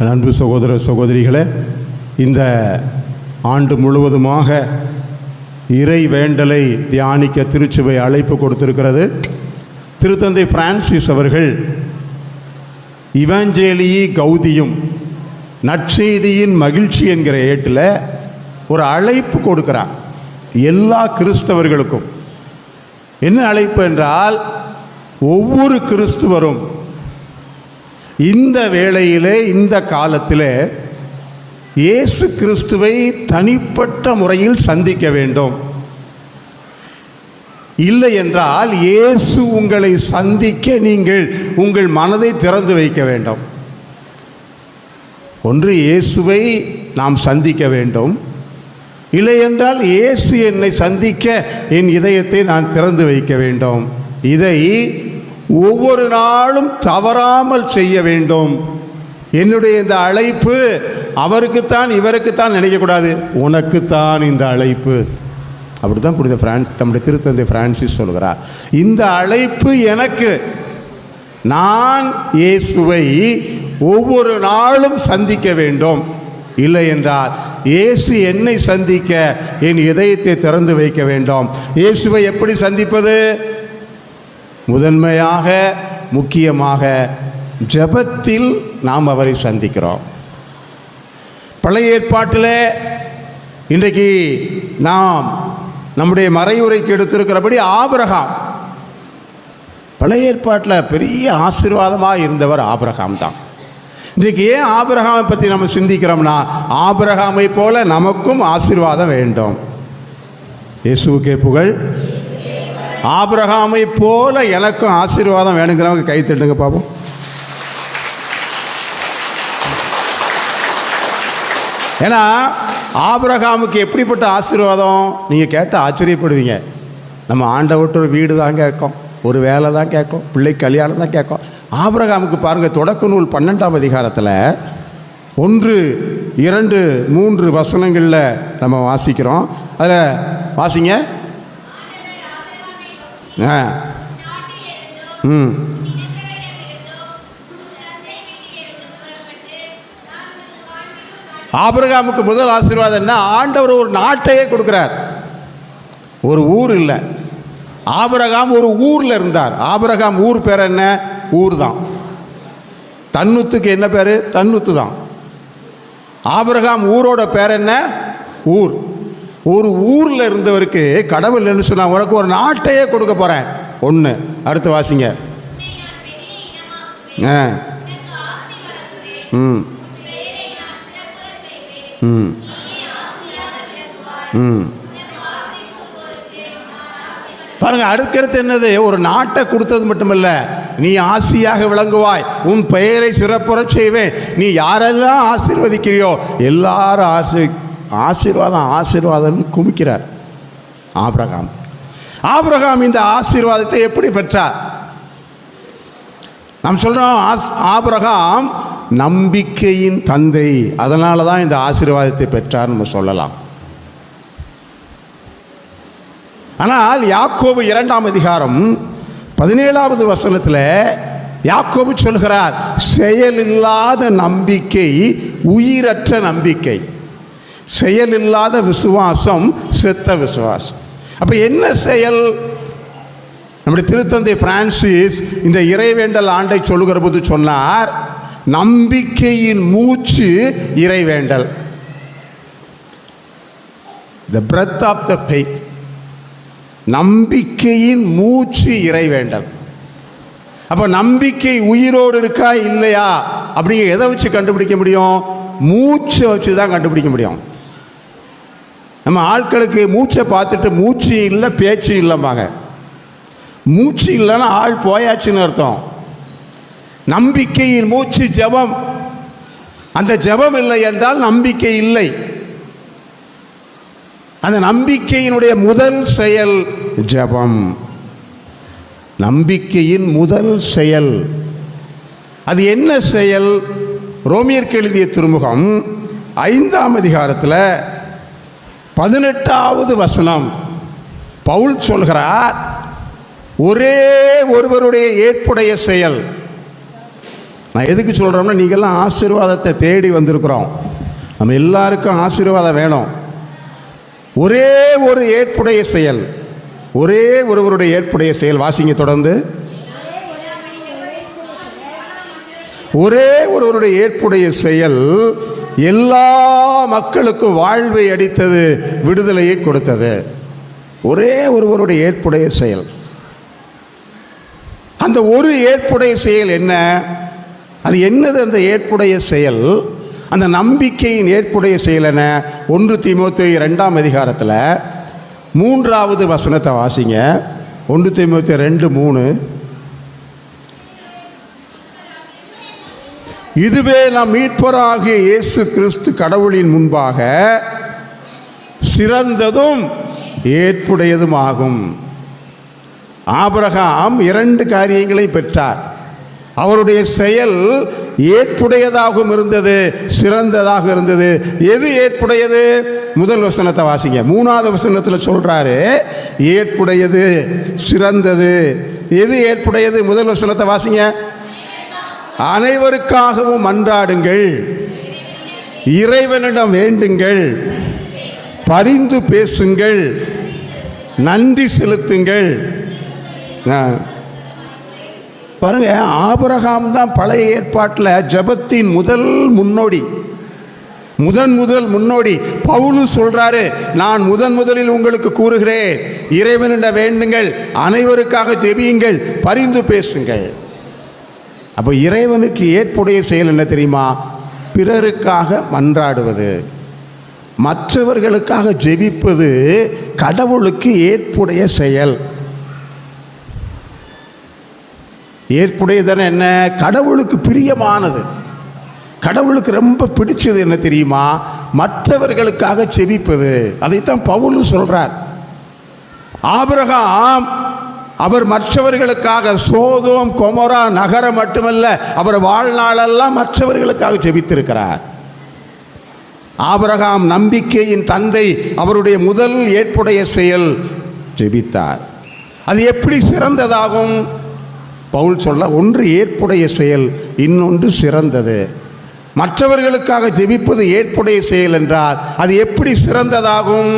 அன்பு சகோதர சகோதரிகளே, இந்த ஆண்டு முழுவதுமாக இறை வேண்டலை தியானிக்க திருச்சபை அழைப்பு கொடுத்திருக்கிறது. திருத்தந்தை பிரான்சிஸ் அவர்கள் இவாஞ்சேலியி கௌதியும் நற்செய்தியின் மகிழ்ச்சி என்கிற ஏட்டில் ஒரு அழைப்பு கொடுக்கிறார் எல்லா கிறிஸ்தவர்களுக்கும். என்ன அழைப்பு என்றால், ஒவ்வொரு கிறிஸ்துவரும் இந்த வேளையிலே, இந்த காலத்திலே இயேசு கிறிஸ்துவை தனிப்பட்ட முறையில் சந்திக்க வேண்டும். இல்லை என்றால் இயேசு உங்களை சந்திக்க நீங்கள் உங்கள் மனதை திறந்து வைக்க வேண்டும். ஒன்று இயேசுவை நாம் சந்திக்க வேண்டும், இல்லை என்றால் இயேசு என்னை சந்திக்க என் இதயத்தை நான் திறந்து வைக்க வேண்டும். இதை ஒவ்வொரு நாளும் தவறாமல் செய்ய வேண்டும். என்னுடைய இந்த அழைப்பு அவருக்குத்தான் இவருக்குத்தான் நினைக்கக்கூடாது, உனக்குத்தான் இந்த அழைப்பு. அப்படி தான் புனித நம்முடைய திருத்தந்தை பிரான்சிஸ் சொல்கிறார். இந்த அழைப்பு எனக்கு. நான் இயேசுவை ஒவ்வொரு நாளும் சந்திக்க வேண்டும். இல்லை என்றால் இயேசு என்னை சந்திக்க என் இதயத்தை திறந்து வைக்க வேண்டும். இயேசுவை எப்படி சந்திப்பது? முதன்மையாக, முக்கியமாக ஜெபத்தில் நாம் அவரை சந்திக்கிறோம். பழைய ஏற்பாட்டில் இன்றைக்கு நாம் நம்முடைய மறையுரைக்கு எடுத்திருக்கிறபடி ஆபிரகாம், பழைய ஏற்பாட்டில் பெரிய ஆசீர்வாதமாக இருந்தவர் ஆபிரகாம் தான். இன்றைக்கு ஏன் ஆபிரகாமை பற்றி நம்ம சிந்திக்கிறோம்னா, ஆபிரகாமை போல நமக்கும் ஆசீர்வாதம் வேண்டும். இயேசுவுக்கே புகழ். ஆபிரகாமை போல எனக்கும் ஆசீர்வாதம் வேணுங்கிறவங்க கை தட்டுங்க பார்ப்போம். ஏன்னா ஆபிரகாமுக்கு எப்படிப்பட்ட ஆசீர்வாதம் நீங்கள் கேட்டால் ஆச்சரியப்படுவீங்க. நம்ம ஆண்டவர்கிட்ட ஒரு வீடு தான் கேட்கும், ஒரு வேலை தான் கேட்கும், பிள்ளை கல்யாணம் தான் கேட்கும். ஆபிரகாமுக்கு பாருங்கள், தொடக்க நூல் 12ஆம் அதிகாரத்தில் 1, 2, 3 வசனங்களில் நம்ம வாசிக்கிறோம். அதில் வாசிங்க. ஆபிரகாமுக்கு முதல் ஆசீர்வாதம் என்ன? ஆண்டவர் ஒரு நாட்டையே கொடுக்கிறார். ஒரு ஊர் இல்லை, ஆபிரகாம் ஒரு ஊரில் இருந்தார். ஆபிரகாம் ஊர் பேர் என்ன? ஊர் தான். தன்னுத்துக்கு என்ன பேர்? தன்னுத்து தான். ஆபிரகாம் ஊரோட பேர் என்ன? ஊர். ஒரு ஊரில் இருந்தவருக்கு கடவுள் என்ன சொன்னால், உனக்கு ஒரு நாட்டையே கொடுக்க போகிறேன். ஒன்று. அடுத்து வாசிங்க. பாருங்க, அடுத்தடுத்து என்னது? ஒரு நாட்டை கொடுத்தது மட்டுமல்ல, நீ ஆசியாக விளங்குவாய், உன் பெயரை சிறப்புறச் செய்வேன், நீ யாரெல்லாம் ஆசீர்வதிக்கிறியோ எல்லாரும் ஆசீர்வாதம் ஆசீர்வாதம் குமிக்கிறார் ஆபிரகாம். ஆபிரகாம் இந்த ஆசீர்வாதத்தை எப்படி பெற்றார்? நாம் சொல்றோம் ஆபிரகாம் நம்பிக்கையின் தந்தை, அதனால தான் இந்த ஆசீர்வாதத்தை பெற்றார் நம்ம சொல்லலாம். ஆனால் யாக்கோபு 2ஆம் அதிகாரம் 17வது வசனத்தில் யாக்கோபு சொல்கிறார், செயலில்லாத நம்பிக்கை உயிரற்ற நம்பிக்கை, செயலில்லாத விசுவாசம் செத்த விசுவாசம். அப்போ என்ன செயல்? நம்முடைய திருத்தந்தை பிரான்சிஸ் இந்த இறைவேண்டல் ஆண்டை சொல்லுகிற போது சொன்னார், நம்பிக்கையின் மூச்சு இறைவேண்டல். The breath of the faith. நம்பிக்கையின் மூச்சு இறைவேண்டல். அப்போ நம்பிக்கை உயிரோடு இருக்கா இல்லையா அப்படிங்க எதை வச்சு கண்டுபிடிக்க முடியும்? மூச்சை வச்சு தான் கண்டுபிடிக்க முடியும். நம்ம ஆட்களுக்கு மூச்சை பார்த்துட்டு மூச்சு இல்லை பேச்சு இல்லைம்பாங்க. மூச்சு இல்லைன்னா ஆள் போயாச்சுன்னு அர்த்தம். நம்பிக்கையின் மூச்சு ஜெபம். அந்த ஜெபம் இல்லை என்றால் நம்பிக்கை இல்லை. அந்த நம்பிக்கையினுடைய முதல் செயல் ஜெபம். நம்பிக்கையின் முதல் செயல் அது என்ன செயல்? ரோமியருக்கு எழுதிய திருமுகம் 5ஆம் அதிகாரத்தில் 18வது வசனம் பவுல் சொல்கிறார், ஒரே ஒருவருடைய ஏற்புடைய செயல் நான் எதுக்கு சொல்கிறோம்னா, நீங்கள்லாம் ஆசீர்வாதத்தை தேடி வந்திருக்கிறோம். நம்ம எல்லாருக்கும் ஆசீர்வாதம் வேணும். ஒரே ஒரு ஏற்புடைய செயல், ஒரே ஒருவருடைய ஏற்புடைய செயல். வாசிங்க தொடர்ந்து. ஒரே ஒருவருடைய ஏற்புடைய செயல் எல்லா மக்களுக்கும் வாழ்வை அளித்தது, விடுதலையை கொடுத்தது. ஒரே ஒருவருடைய ஏற்புடைய செயல். அந்த ஒரு ஏற்புடைய செயல் என்ன? அது என்னது அந்த ஏற்புடைய செயல்? அந்த நம்பிக்கையின் ஏற்புடைய செயல் என்ன? 1 தீமோத்தேயு 2ஆம் அதிகாரத்தில் 3வது வசனத்தை வாசிங்க. 1 தீமோத்தேயு 2:3. இதுவே நம் மீட்பராகிய இயேசு கிறிஸ்து கடவுளின் முன்பாக சிறந்ததும் ஏற்புடையதுமாகும். ஆபிரகாம் 2 காரியங்களை பெற்றார். அவருடைய செயல் ஏற்புடையதாகவும் இருந்தது, சிறந்ததாக இருந்தது. எது ஏற்புடையது? முதல் வசனத்தை வாசிங்க. 3வது வசனத்தில் சொல்றாரு ஏற்புடையது, சிறந்தது. எது ஏற்புடையது? முதல் வசனத்தை வாசிங்க. அனைவருக்காகவும் மன்றாடுங்கள், இறைவனிடம் வேண்டுங்கள், பரிந்து பேசுங்கள், நன்றி செலுத்துங்கள். பாருங்க, ஆபிரகாம் தான் பழைய ஏற்பாட்டில் ஜெபத்தின் முதல் முன்னோடி. பவுல் சொல்றாரு, நான் முதலில் உங்களுக்கு கூறுகிறேன், இறைவனிடம் வேண்டுங்கள், அனைவருக்காக ஜெபியுங்கள், பரிந்து பேசுங்கள். அப்போ இறைவனுக்கு ஏற்புடைய செயல் என்ன தெரியுமா? பிறருக்காக மன்றாடுவது, மற்றவர்களுக்காக ஜெபிப்பது கடவுளுக்கு ஏற்புடைய செயல். ஏற்புடையதான என்ன? கடவுளுக்கு பிரியமானது. கடவுளுக்கு ரொம்ப பிடிச்சது என்ன தெரியுமா? மற்றவர்களுக்காக ஜெபிப்பது. அதைத்தான் பவுல் சொல்றார். ஆபிரகாம் அவர் மற்றவர்களுக்காக, சோதோம் கொமோரா நகரம் மட்டுமல்ல, அவர் வாழ்நாளெல்லாம் மற்றவர்களுக்காக ஜெபித்திருக்கிறார். ஆபிரகாம் நம்பிக்கையின் தந்தை. அவருடைய முதல் ஏற்புடைய செயல் ஜெபித்தார். அது எப்படி சிறந்ததாகும்? பவுல் சொல்ல, ஒன்று ஏற்புடைய செயல், இன்னொன்று சிறந்தது. மற்றவர்களுக்காக ஜெபிப்பது ஏற்புடைய செயல் என்றால் அது எப்படி சிறந்ததாகும்?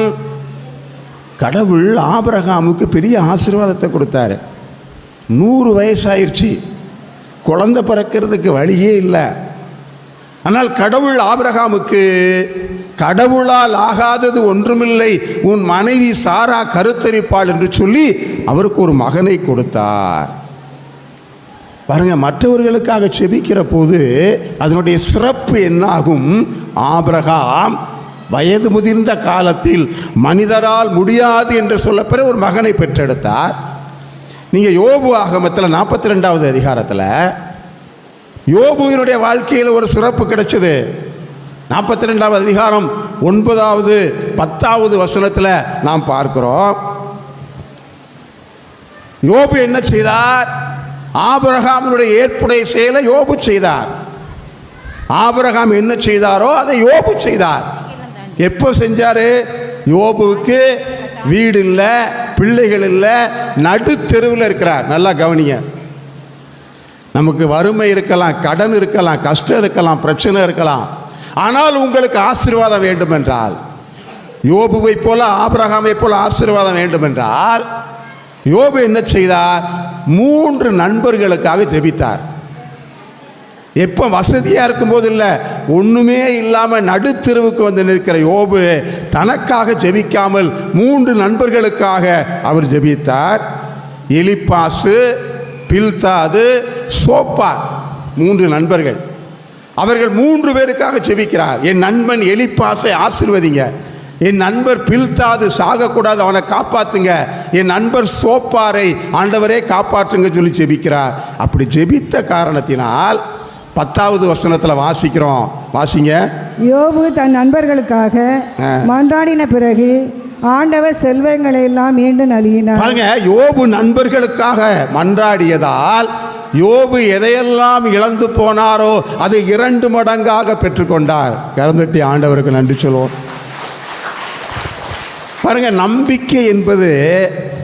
கடவுள் ஆபிரகாமுக்கு பெரிய ஆசீர்வாதத்தை கொடுத்தாரு. 100 வயசாயிருச்சு, குழந்தை பிறக்கிறதுக்கு வழியே இல்லை. ஆனால் கடவுள் ஆபிரகாமுக்கு, கடவுளால் ஆகாதது ஒன்றுமில்லை, உன் மனைவி சாரா கருத்தரிப்பாள் என்று சொல்லி அவருக்கு ஒரு மகனை கொடுத்தார். பாருங்க, மற்றவர்களுக்காக செபிக்கிற போது அதனுடைய சிறப்பு என்ன ஆகும்? ஆபிரகாம் வயது முதிர்ந்த காலத்தில் மனிதரால் முடியாது என்று சொல்லப்பெற ஒரு மகனை பெற்றெடுத்தார். நீங்கள் யோபு ஆகமத்தில் 42வது அதிகாரத்தில் யோபுவினுடைய வாழ்க்கையில் ஒரு சிறப்பு கிடைச்சது. 42வது அதிகாரம் 9வது 10வது வசனத்தில் நாம் பார்க்கிறோம். யோபு என்ன செய்தார்? ஆபிரகாமினுடைய ஏற்புடைய செயலை யோபு செய்தார். ஆபிரகாம் என்ன செய்தாரோ அதை யோபு செய்தார். எப்போ செஞ்சாரு? யோபுவுக்கு வீடு இல்லை, பிள்ளைகள் இல்லை, நடு தெருவில் இருக்கிறார். நல்லா கவனிங்க. நமக்கு வறுமை இருக்கலாம், கடன் இருக்கலாம், கஷ்டம் இருக்கலாம், பிரச்சனை இருக்கலாம். ஆனால் உங்களுக்கு ஆசீர்வாதம் வேண்டும் என்றால், யோபுவை போல ஆபிரகாமை போல ஆசீர்வாதம் வேண்டும் என்றால், யோபு என்ன செய்தார்? 3 நண்பர்களுக்காக ஜெபித்தார். எப்போ? வசதியாக இருக்கும்போது இல்லை, ஒன்றுமே இல்லாமல் நடுத்தெருவுக்கு வந்து நிற்கிற யோபு தனக்காக ஜெபிக்காமல் 3 நண்பர்களுக்காக அவர் ஜெபித்தார். எலிப்பாசு, பில்தாது, சோப்பார், 3 நண்பர்கள். அவர்கள் 3 பேருக்காக ஜெபிக்கிறார். என் நண்பன் எலிப்பாசை ஆசீர்வதிங்க, என் நண்பர் பில்தாது சாகக்கூடாது, அவனை காப்பாற்றுங்க, என் நண்பர் சோப்பாரை ஆண்டவரே காப்பாற்றுங்க சொல்லி ஜெபிக்கிறார். அப்படி ஜெபித்த காரணத்தினால் 10வது வசனத்தில் வாசிக்கிறோம். வாசிங்க. யோபு தன் நண்பர்களுக்காக மன்றாடின பிறகு ஆண்டவர் செல்வங்களை எல்லாம் மீண்டும் நல்கினார். பாருங்க, யோபு நண்பர்களுக்காக மன்றாடியதால் யோபு எதையெல்லாம் இழந்து போனாரோ அதை 2 மடங்காக பெற்றுக்கொண்டார். கலந்துட்டி ஆண்டவருக்கு நன்றி சொல்லுவோம். பாருங்க, நம்பிக்கை என்பது,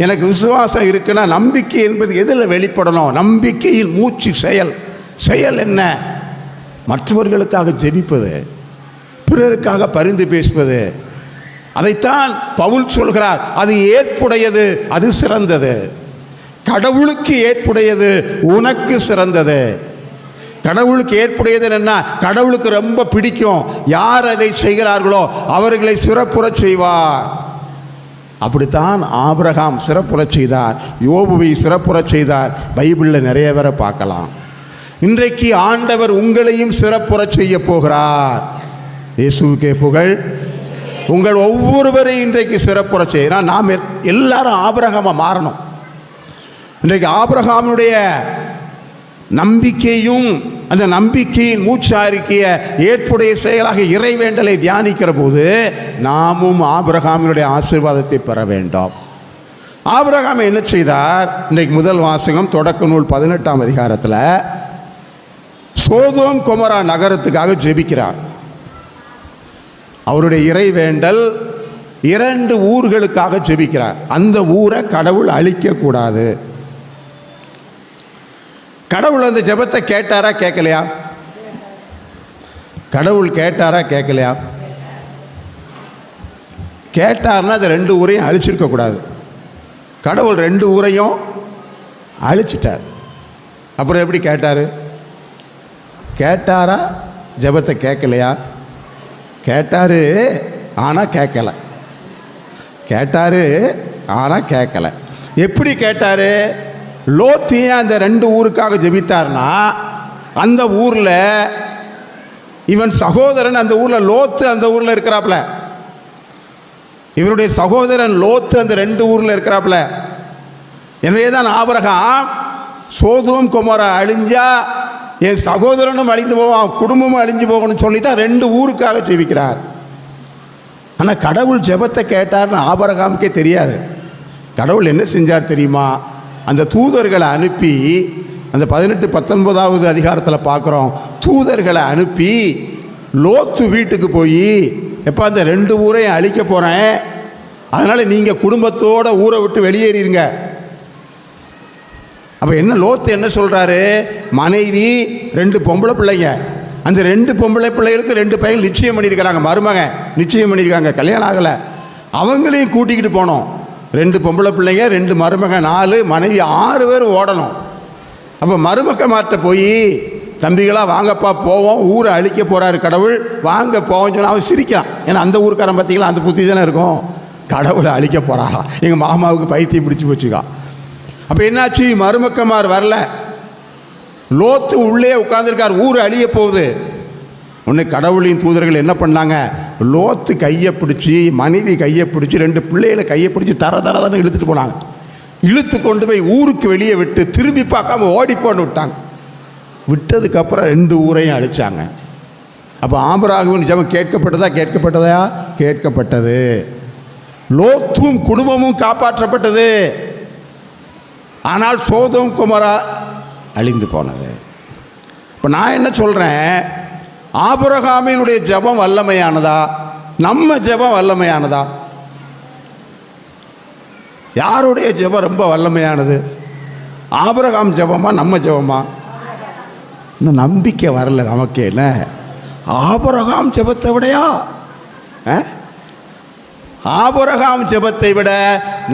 எனக்கு விசுவாசம் இருக்குன்னா நம்பிக்கை என்பது எதில் வெளிப்படணும்? நம்பிக்கையில் மூச்சு செயல். செயல் என்ன? மற்றவர்களுக்காக ஜெபிப்பது, பிறருக்காக பரிந்து பேசுவது. அதைத்தான் பவுல் சொல்கிறார், அது ஏற்புடையது, அது சிறந்தது. கடவுளுக்கு ஏற்புடையது உனக்கு சிறந்தது. கடவுளுக்கு ஏற்புடையது என்ன? கடவுளுக்கு ரொம்ப பிடிக்கும், யார் அதை செய்கிறார்களோ அவர்களை சிறப்புறச் செய்வார். அப்படித்தான் ஆபிரகாம் சிறப்புறச் செய்தார், யோபுவை சிறப்புறச் செய்தார். பைபிளில் நிறைய பேரை பார்க்கலாம். இன்றைக்கு ஆண்டவர் உங்களையும் சிறப்புறச் செய்ய போகிறார். இயேசுவுக்கே புகழ். உங்கள் ஒவ்வொருவரையும் இன்றைக்கு சிறப்புறச் செய்கிறார். நாம் எல்லாரும் ஆபிரகாமாக மாறணும். இன்றைக்கு ஆபிரகாமுடைய நம்பிக்கையும் அந்த நம்பிக்கையின் மூச்சாரிக்கைய ஏற்புடைய செயலாக இறைவேண்டலை தியானிக்கிற போது நாமும் ஆபிரகாமினுடைய ஆசீர்வாதத்தை பெற வேண்டும். ஆபிரகாம் என்ன செய்தார்? இன்றைக்கு முதல் வாசகம் தொடக்க நூல் 18ஆம் அதிகாரத்தில் சோதோம் கொமோரா நகரத்துக்காக ஜெபிக்கிறார். அவருடைய இறைவேண்டல் 2 ஊர்களுக்காக ஜெபிக்கிறார். அந்த ஊரை கடவுள் அழிக்கக்கூடாது. கடவுள் அந்த ஜெபத்தை கேட்டாரா கேட்கலையா? கடவுள் கேட்டாரா கேட்கலையா? கேட்டார்னா அந்த 2 ஊரையும் அழிச்சிருக்கக்கூடாது. கடவுள் 2 ஊரையும் அழிச்சிட்டார். அப்புறம் எப்படி கேட்டார்? கேட்டாரா? ஜெபத்தை கேட்கலையா? கேட்டார், ஆனால் கேட்கலை. கேட்டார், ஆனால் கேட்கலை. எப்படி கேட்டார்? லோத்தியை அந்த 2 ஊருக்காக ஜெபித்தார்னா, அந்த ஊரில் இவன் சகோதரன், அந்த ஊரில் லோத்து அந்த ஊரில் இருக்கிறாப்புல, இவருடைய சகோதரன் லோத்து அந்த 2 ஊரில் இருக்கிறாப்புல. எனவே தான் ஆபிரகாம் சோதோம் கொமோரா அழிஞ்சா என் சகோதரனும் அழிந்து போவான், குடும்பமும் அழிஞ்சு போகணும்னு சொல்லி தான் 2 ஊருக்காக ஜெபிக்கிறார். ஆனால் கடவுள் ஜெபத்தை கேட்டார்னு ஆபிரகாமுக்கே தெரியாது. கடவுள் என்ன செஞ்சார் தெரியுமா? அந்த தூதர்களை அனுப்பி, அந்த 18-19ஆவது அதிகாரத்தில் பார்க்குறோம், தூதர்களை அனுப்பி லோத்து வீட்டுக்கு போய், எப்போ அந்த 2 ஊரையும் அழிக்க போகிறேன், அதனால் நீங்கள் குடும்பத்தோடு ஊரை விட்டு வெளியேறிடுங்க. அப்போ என்ன லோத்து என்ன சொல்கிறாரு? மனைவி 2 பொம்பளை பிள்ளைங்க, அந்த 2 பொம்பளை பிள்ளைகளுக்கு 2 பையன் நிச்சயம் பண்ணியிருக்கிறாங்க, மருமகன் நிச்சயம் பண்ணியிருக்காங்க, கல்யாணம் ஆகலை. அவங்களையும் கூட்டிக்கிட்டு போனோம். 2 பொம்பளை பிள்ளைங்க, 2 மருமகன், 4 மனைவி, 6 பேர் ஓடணும். அப்போ மருமக்க மாட்ட போய், தம்பிகளாக வாங்கப்பா போவோம், ஊரை அழிக்க போகிறாரு கடவுள், வாங்க போவோம் சொன்னால் அவன் சிரிக்கிறான். ஏன்னா அந்த ஊருக்காரன் பார்த்தீங்களா, அந்த புத்தி தானே இருக்கும், கடவுளை அழிக்க போகிறாரா, எங்கள் மாமாவுக்கு பைத்தியம் பிடிச்சி போச்சுக்கா. அப்போ என்னாச்சு? மருமக்கமார் வரல, லோத்து உள்ளே உட்கார்ந்துருக்கார், ஊர் அழிய போகுது. ஒன்று கடவுளின் தூதர்கள் என்ன பண்ணாங்க? லோத்து கையை பிடிச்சி, மனைவி கையை பிடிச்சி, 2 பிள்ளைகளை கையை பிடிச்சி தரதானே இழுத்துட்டு போனாங்க. இழுத்து கொண்டு போய் ஊருக்கு வெளியே விட்டு திரும்பி பார்க்காம ஓடிப்போன்னு விட்டாங்க. விட்டதுக்கப்புறம் 2 ஊரையும் அழிச்சாங்க. அப்போ ஆபிரகாமின் ஜெபம் கேட்கப்பட்டதா? கேட்கப்பட்டதா? கேட்கப்பட்டது. லோத்தும் குடும்பமும் காப்பாற்றப்பட்டது. ஆனால் சோதோம் கொமோரா அழிந்து போனது. இப்போ நான் என்ன சொல்கிறேன்? ஆபிரகாமினுடைய ஜெபம் வல்லமையானதா? நம்ம ஜெபம் வல்லமையானதா? யாருடைய ஜெபம் ரொம்ப வல்லமையானது? ஆபிரகாம் ஜெபமா நம்ம ஜெபமா? இன்னும் நம்பிக்கை வரல நமக்கே. இல்லை, ஆபிரகாம் ஜெபத்தை விடையா? ஆபிரகாம் ஜெபத்தை விட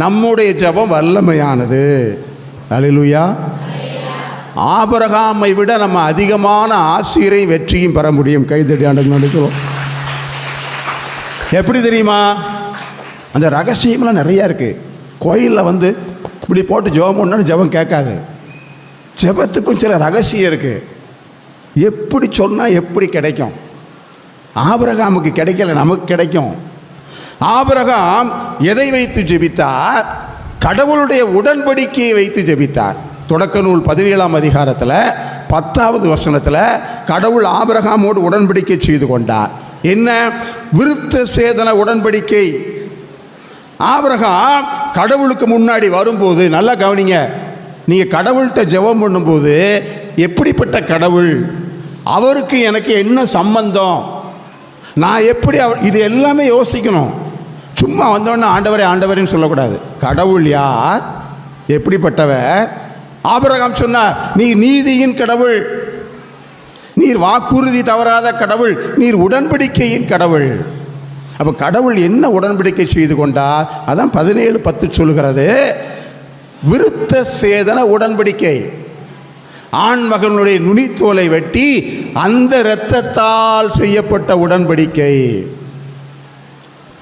நம்முடைய ஜெபம் வல்லமையானது. அல்லேலூயா. ஆபிரகாமை விட நம்ம அதிகமான ஆசீரையும் வெற்றியும் பெற முடியும். கைதடி ஆண்டவருக்கு நன்றி. எப்படி தெரியுமா? அந்த ரகசியம்லாம் நிறையா இருக்குது. கோயிலில் வந்து இப்படி போட்டு ஜெபம் பண்ணாலும் ஜெபம் கேட்காது. ஜெபத்துக்கும் சில ரகசியம் இருக்குது. எப்படி சொன்னால் எப்படி கிடைக்கும்? ஆபிரகாமுக்கு கிடைக்கல, நமக்கு கிடைக்கும். ஆபிரகாம் எதை வைத்து ஜெபித்தார்? கடவுளுடைய உடன்படிக்கையை வைத்து ஜெபித்தார். தொடக்க நூல் 17ஆம் அதிகாரத்தில் 10வது வசனத்தில் கடவுள் ஆபிரகாமோடு உடன்படிக்கை செய்து கொண்டார். என்ன? விருத்த சேதன உடன்படிக்கை. ஆபிரகாம் கடவுளுக்கு முன்னாடி வரும்போது, நல்லா கவனிங்க, நீங்கள் கடவுள்கிட்ட ஜெபம் பண்ணும்போது எப்படிப்பட்ட கடவுள், அவருக்கு எனக்கு என்ன சம்பந்தம், நான் எப்படி இது எல்லாமே யோசிக்கணும். சும்மா வந்தோடனே ஆண்டவரே ஆண்டவரேன்னு சொல்லக்கூடாது. கடவுள் யார், எப்படிப்பட்டவர்? ஆபிரகாம் சொன்னார், நீ நீதியின் கடவுள், நீர் வாக்குறுதி தவறாத கடவுள், நீர் உடன்படிக்கையின் கடவுள். அப்போ கடவுள் என்ன உடன்படிக்கை செய்து கொண்டார்? அதான் 17:10 சொல்கிறது, விருத்த சேதன உடன்படிக்கை. ஆண் மகனுடைய நுனித்தோலை வெட்டி அந்த இரத்தத்தால் செய்யப்பட்ட உடன்படிக்கை.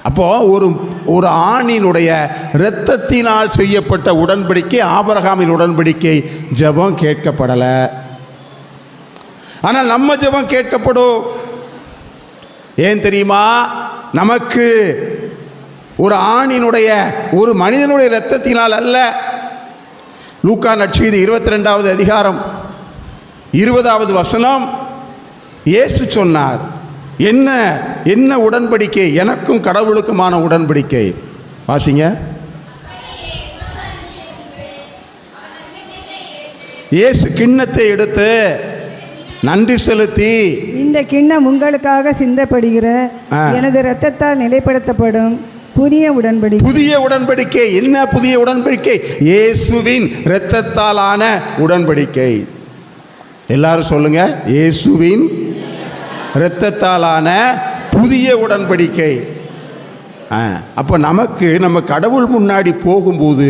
அப்போ ஒரு ஆணினுடைய இரத்தத்தினால் செய்யப்பட்ட உடன்படிக்கை ஆபிரகாமின் உடன்படிக்கை. ஜெபம் கேட்கப்படலை, ஆனால் நம்ம ஜெபம் கேட்கப்படும். ஏன் தெரியுமா? நமக்கு ஒரு ஆணினுடைய ஒரு மனிதனுடைய இரத்தத்தினால் அல்ல. லூக்கா நற்செய்தி 22வது அதிகாரம் 20வது வசனம் இயேசு சொன்னார், என்ன என்ன உடன்படிக்கை? எனக்கும் கடவுளுக்குமான உடன்படிக்கை. வாசிங்க. இயேசு கிண்ணத்தை எடுத்து நன்றி செலுத்தி, இந்த கிண்ணம் உங்களுக்காக சிந்தப்படுகிற எனது இரத்தத்தால் நிலைப்படுத்தப்படும் புதிய உடன்படிக்கை. புதிய உடன்படிக்கை. என்ன புதிய உடன்படிக்கை? இயேசுவின் இரத்தத்தாலான உடன்படிக்கை. எல்லாரும் சொல்லுங்க, இயேசுவின் இரத்தத்தாலான புதிய உடன்படிக்கை. அப்போ நமக்கு நம்ம கடவுள் முன்னாடி போகும்போது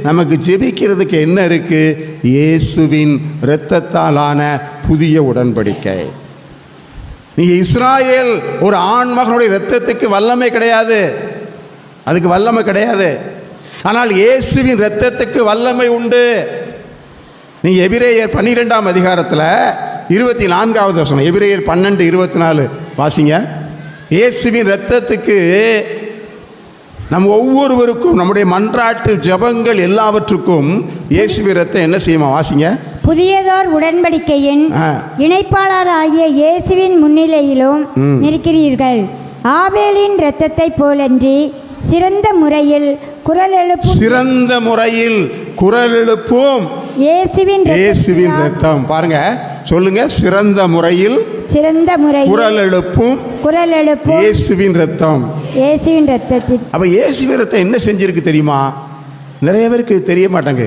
நமக்கு ஜெபிக்கிறதுக்கு என்ன இருக்கு? இயேசுவின் இரத்தத்தாலான புதிய உடன்படிக்கை. நீங்க இஸ்ராயேல் ஒரு ஆண் மகனுடைய இரத்தத்துக்கு வல்லமை கிடையாது, அதுக்கு வல்லமை கிடையாது. ஆனால் இயேசுவின் இரத்தத்துக்கு வல்லமை உண்டு. நீங்க எபிரேயர் 12ஆம் அதிகாரத்தில் 24வது வசனம், எபிரேயர் 12:24 வாசிங்க. இயேசுவின் இரத்தத்துக்கு நம்ம ஒவ்வொருவருக்கும் நம்முடைய மன்றாட்டு ஜபங்கள் எல்லாவற்றுக்கும் இயேசுவின் இரத்தம் என்ன செய்யுமா? வாசிங்க. புதியதோர் உடன்படிக்கையின் இணைப்பாளர் ஆகிய இயேசுவின் முன்னிலையிலும் நிற்கிறீர்கள். ஆபேலின் இரத்தத்தை போலன்றி சிறந்த முறையில் குரல் எழுப்பும் இயேசுவின் இரத்தம். பாருங்க, சொல்லுங்க, சிறந்த முறையில் குரல் எழுப்பும் இயேசுவின் இரத்தம். அப்ப இயேசுவின் இரத்தம் என்ன செஞ்சிருக்கு தெரியுமா? நிறைய பேருக்கு தெரிய மாட்டாங்க.